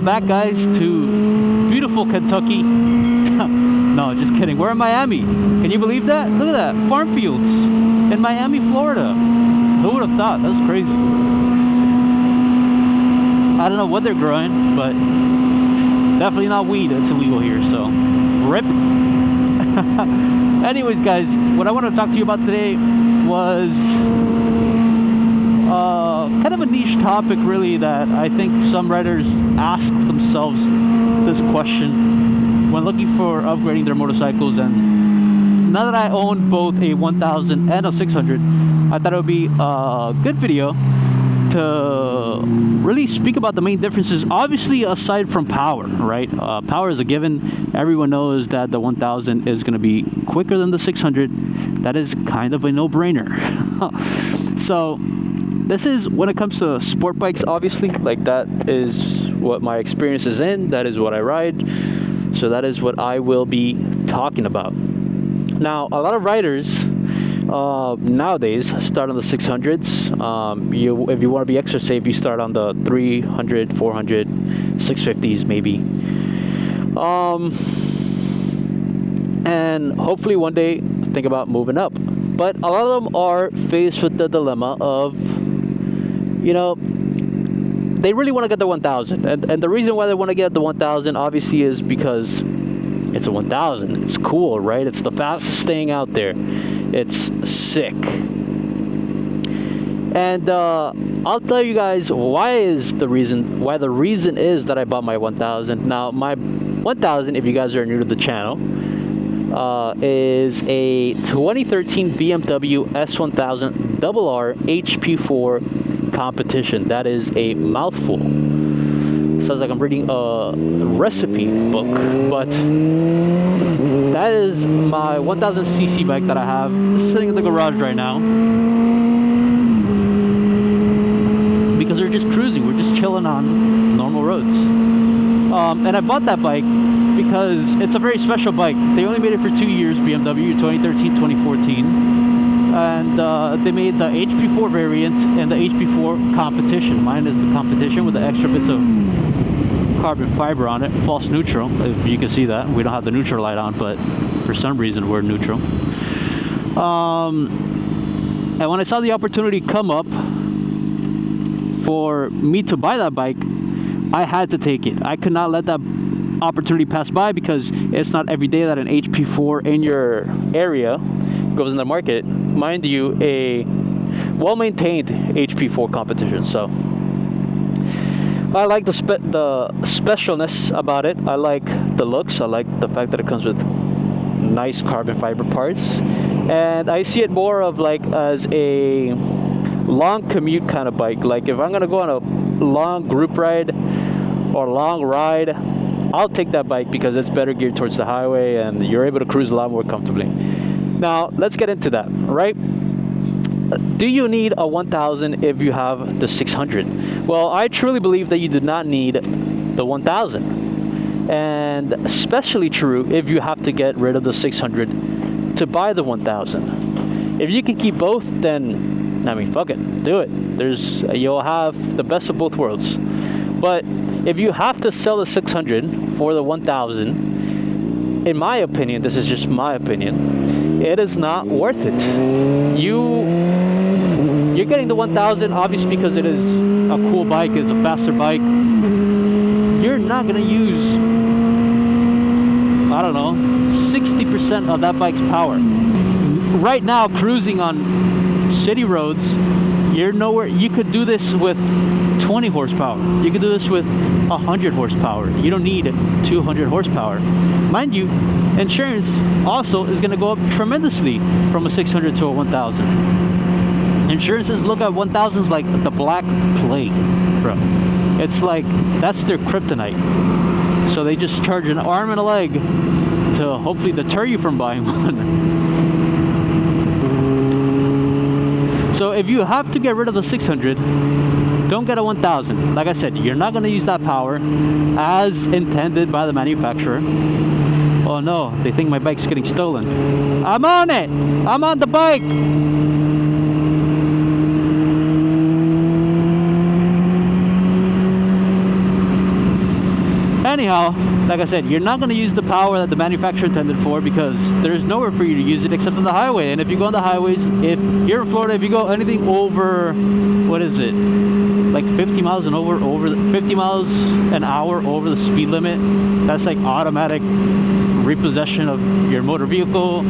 Welcome back, guys, to beautiful Kentucky. No, just kidding. We're in Miami. Can you believe that? Look at that. Farm fields in Miami, Florida. Who would have thought? That's crazy. I don't know what they're growing, but definitely not weed. It's illegal here, so rip. Anyways, guys, what I want to talk to you about today was kind of a niche topic, really, that I think some writers ask themselves this question when looking for upgrading their motorcycles. And now that I own both a 1000 and a 600, I thought it would be a good video to really speak about the main differences, obviously aside from power, right? Power is a given. Everyone knows that the 1000 is going to be quicker than the 600. That is kind of a no-brainer. So this is when it comes to sport bikes, obviously, like that is what my experience is in. That is what I ride. So that is what I will be talking about. Now, a lot of riders nowadays start on the 600s. If you want to be extra safe, you start on the 300, 400, 650s maybe. And hopefully one day think about moving up. But a lot of them are faced with the dilemma of, you know, they really want to get the 1000. And the reason why they want to get the 1000 obviously is because it's a 1000. It's cool, right? It's the fastest thing out there. It's sick. And I'll tell you guys why the reason is that I bought my 1000. Now, my 1000, if you guys are new to the channel, is a 2013 BMW S1000 RR HP4 competition. That is a mouthful. Sounds like I'm reading a recipe book, but that is my 1000cc bike that I have sitting in the garage right now, because we're just cruising, we're just chilling on normal roads. And I bought that bike because it's a very special bike. They only made it for 2 years, BMW, 2013, 2014. And they made the HP4 variant and the HP4 competition. Mine is the competition with the extra bits of carbon fiber on it, false neutral, if you can see that. We don't have the neutral light on, but for some reason we're neutral. And when I saw the opportunity come up for me to buy that bike, I had to take it. I could not let that opportunity pass by, because it's not every day that an HP4 in your area goes in the market. Mind you, a well-maintained HP4 competition. So I like the specialness about it. I like the looks. I like the fact that it comes with nice carbon fiber parts. And I see it more of like as a long commute kind of bike. Like if I'm going to go on a long group ride or long ride, I'll take that bike because it's better geared towards the highway and you're able to cruise a lot more comfortably. Now, let's get into that, right? Do you need a 1000 if you have the 600? Well, I truly believe that you do not need the 1000. And especially true if you have to get rid of the 600 to buy the 1000. If you can keep both, then, I mean, fuck it, do it. You'll have the best of both worlds. But if you have to sell the 600 for the 1000, in my opinion, this is just my opinion, it is not worth it. You're getting the 1000 obviously because it is a cool bike, it's a faster bike. You're not gonna use, I don't know, 60% of that bike's power. Right now, cruising on city roads, you're nowhere. You could do this with 20 horsepower. You could do this with 100 horsepower. You don't need 200 horsepower. Mind you, insurance also is going to go up tremendously from a 600 to a 1000. Insurances look at 1000s like the black plague, bro. It's like that's their kryptonite. So they just charge an arm and a leg to hopefully deter you from buying one. So if you have to get rid of the 600, don't get a 1000. Like I said, you're not going to use that power as intended by the manufacturer. Oh no, they think my bike's getting stolen. I'm on it! I'm on the bike! anyhow, like I said, you're not going to use the power that the manufacturer intended for, because there's nowhere for you to use it except on the highway. And if you go on the highways, if you're in Florida, if you go anything over, what is it, like 50 miles and over 50 miles an hour over the speed limit, that's like automatic repossession of your motor vehicle,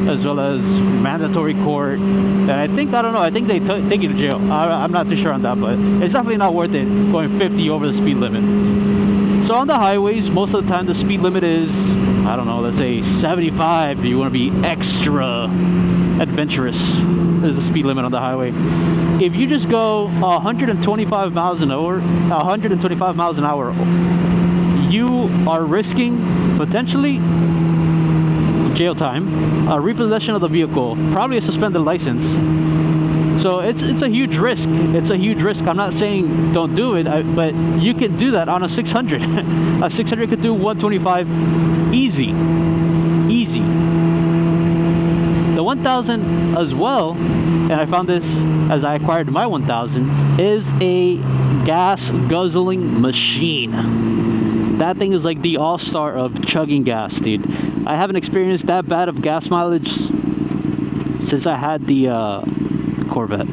as well as mandatory court. And I think they take you to jail. I'm not too sure on that, but it's definitely not worth it going 50 over the speed limit. So on the highways, most of the time the speed limit is, I don't know, let's say 75 if you want to be extra adventurous, is the speed limit on the highway. If you just go 125 miles an hour, you are risking potentially jail time, a repossession of the vehicle, probably a suspended license. So it's a huge risk. It's a huge risk. I'm not saying don't do it, but you can do that on a 600. A 600 could do 125 easy. The 1000 as well, and I found this as I acquired my 1000, is a gas guzzling machine. That thing is like the all-star of chugging gas, dude. I haven't experienced that bad of gas mileage since I had the Corvette.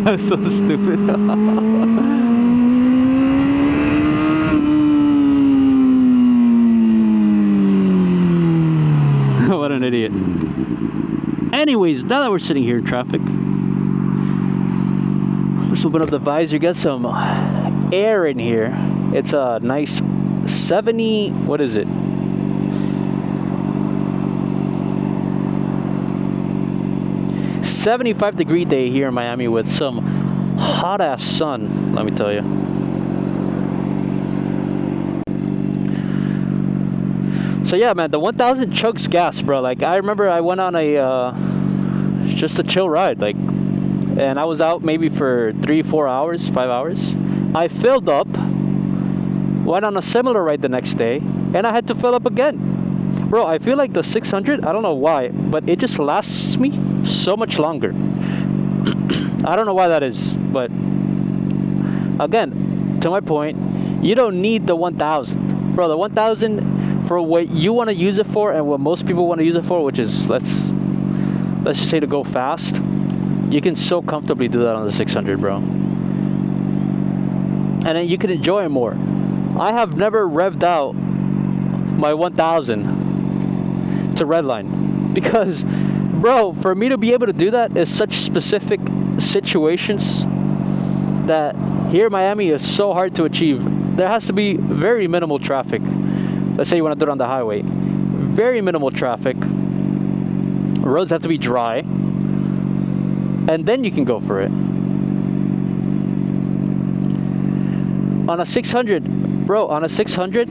That's so stupid. What an idiot. Anyways, now that we're sitting here in traffic, let's open up the visor, get some air in here. It's a nice 70, what is it? 75-degree day here in Miami with some hot ass sun, let me tell you. So yeah, man, the 1000 chugs gas, bro. Like, I remember I went on a just a chill ride, like, and I was out maybe for 3-4 hours, 5 hours. I filled up, went on a similar ride the next day, and I had to fill up again. Bro, I feel like the 600, I don't know why, but it just lasts me so much longer. I don't know why that is, but again, to my point, you don't need the 1000. Bro, the 1000 for what you want to use it for and what most people want to use it for, which is, let's just say, to go fast, you can so comfortably do that on the 600, bro. And then you can enjoy it more. I have never revved out my 1000 to redline, because, bro, for me to be able to do that is such specific situations that here in Miami is so hard to achieve. There has to be very minimal traffic. Let's say you want to do it on the highway, very minimal traffic, roads have to be dry, and then you can go for it. On a 600, bro, on a 600,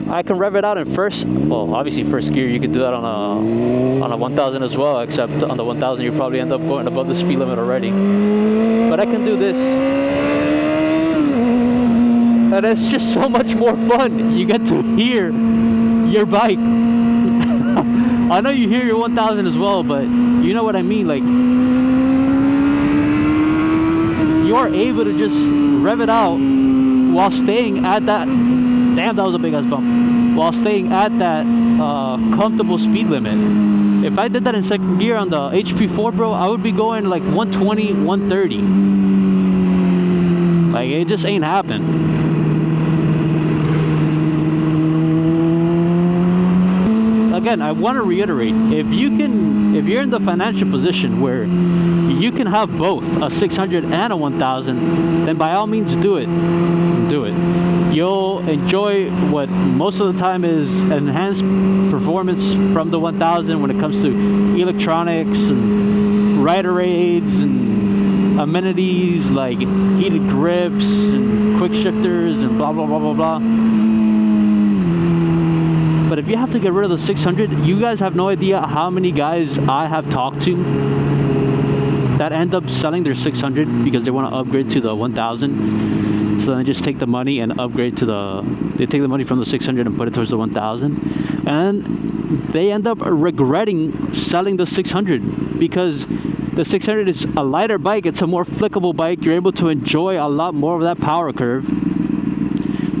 I can rev it out in first, well, obviously first gear. You can do that on a 1000 as well, except on the 1000 you probably end up going above the speed limit already. But I can do this, and it's just so much more fun. You get to hear your bike. I know you hear your 1000 as well, but you know what I mean. Like, you are able to just rev it out while staying at that, damn, that was a big ass bump, while staying at that comfortable speed limit. If I did that in second gear on the HP4, bro, I would be going like 120, 130. Like, it just ain't happening. Again, I want to reiterate, if you're in the financial position where you can have both a 600 and a 1000, then by all means do it. You'll enjoy what most of the time is enhanced performance from the 1000 when it comes to electronics and rider aids and amenities like heated grips and quick shifters and blah blah blah blah blah. But if you have to get rid of the 600, you guys have no idea how many guys I have talked to that end up selling their 600 because they want to upgrade to the 1000. So then they just take the money and upgrade to they take the money from the 600 and put it towards the 1000. And they end up regretting selling the 600 because the 600 is a lighter bike. It's a more flickable bike. You're able to enjoy a lot more of that power curve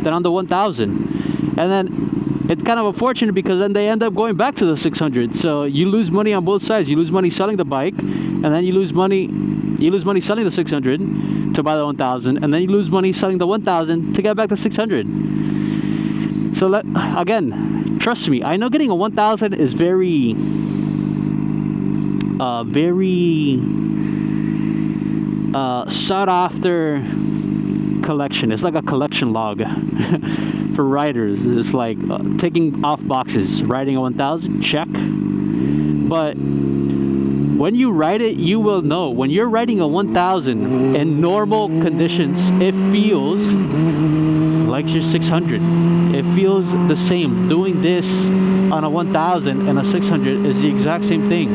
than on the 1000. And then it's kind of unfortunate because then they end up going back to the 600. So you lose money on both sides. You lose money selling the bike, and then you lose money selling the 600 to buy the 1000, and then you lose money selling the 1000 to get back to 600. So again, trust me, I know getting a 1000 is very sought after collection. It's like a collection log for riders. It's like taking off boxes. Riding a 1000, check. But when you ride it, you will know. When you're riding a 1000 in normal conditions, it feels like your 600. It feels the same. Doing this on a 1000 and a 600 is the exact same thing.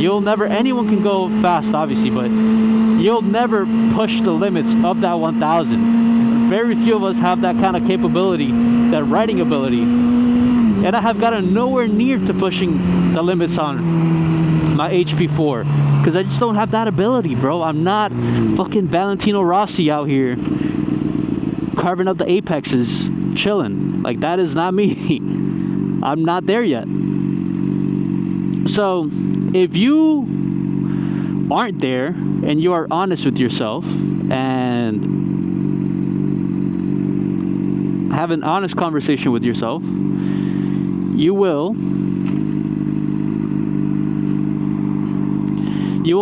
Anyone can go fast, obviously, but you'll never push the limits of that 1000. Very few of us have that kind of capability, that riding ability. And I have gotten nowhere near to pushing the limits on my HP4 because I just don't have that ability, bro. I'm not fucking Valentino Rossi out here carving up the apexes, chilling. Like, that is not me. I'm not there yet. So if you aren't there and you are honest with yourself and have an honest conversation with yourself, you will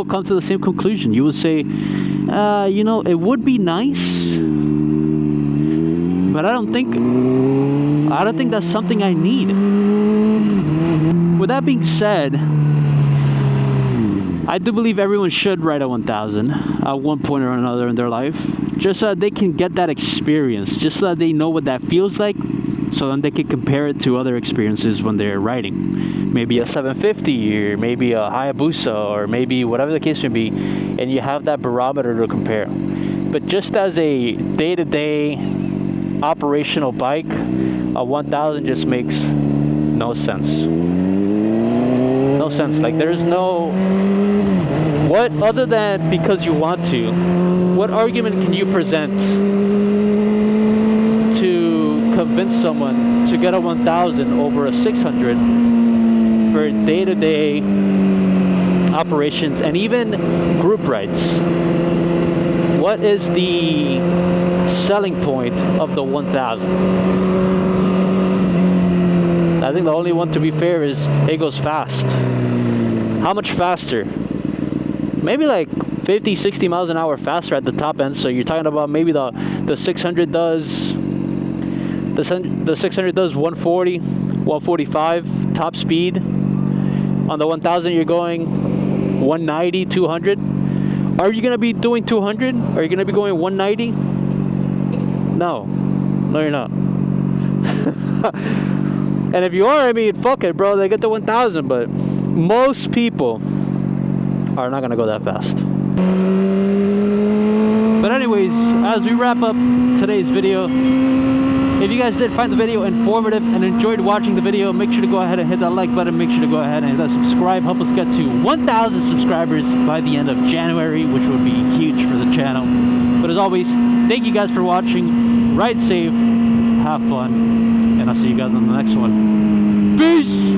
come to the same conclusion. You will say, it would be nice, but I don't think that's something I need. With that being said, I do believe everyone should ride a 1000 at one point or another in their life, just so that they can get that experience, just so that they know what that feels like, so then they can compare it to other experiences when they're riding. Maybe a 750 or maybe a Hayabusa or maybe whatever the case may be, and you have that barometer to compare. But just as a day-to-day operational bike, a 1000 just makes no sense. No sense. Like, there's no... What, other than because you want to, what argument can you present to convince someone to get a 1000 over a 600 for day-to-day operations and even group rides? What is the selling point of the 1000? I think the only one, to be fair, is it goes fast. How much faster? Maybe like 50, 60 miles an hour faster at the top end. So you're talking about maybe the 600 does 140, 145 top speed. On the 1000 you're going 190, 200. Are you gonna be doing 200? Are you gonna be going 190? No, you're not. And if you are, I mean, fuck it, bro. They get the 1000, but most people are not gonna go that fast. But anyways, as we wrap up today's video, if you guys did find the video informative and enjoyed watching the video, make sure to go ahead and hit that like button. Make sure to go ahead and hit that subscribe. Help us get to 1,000 subscribers by the end of January, which would be huge for the channel. But as always, thank you guys for watching. Ride safe, have fun, and I'll see you guys on the next one. Peace!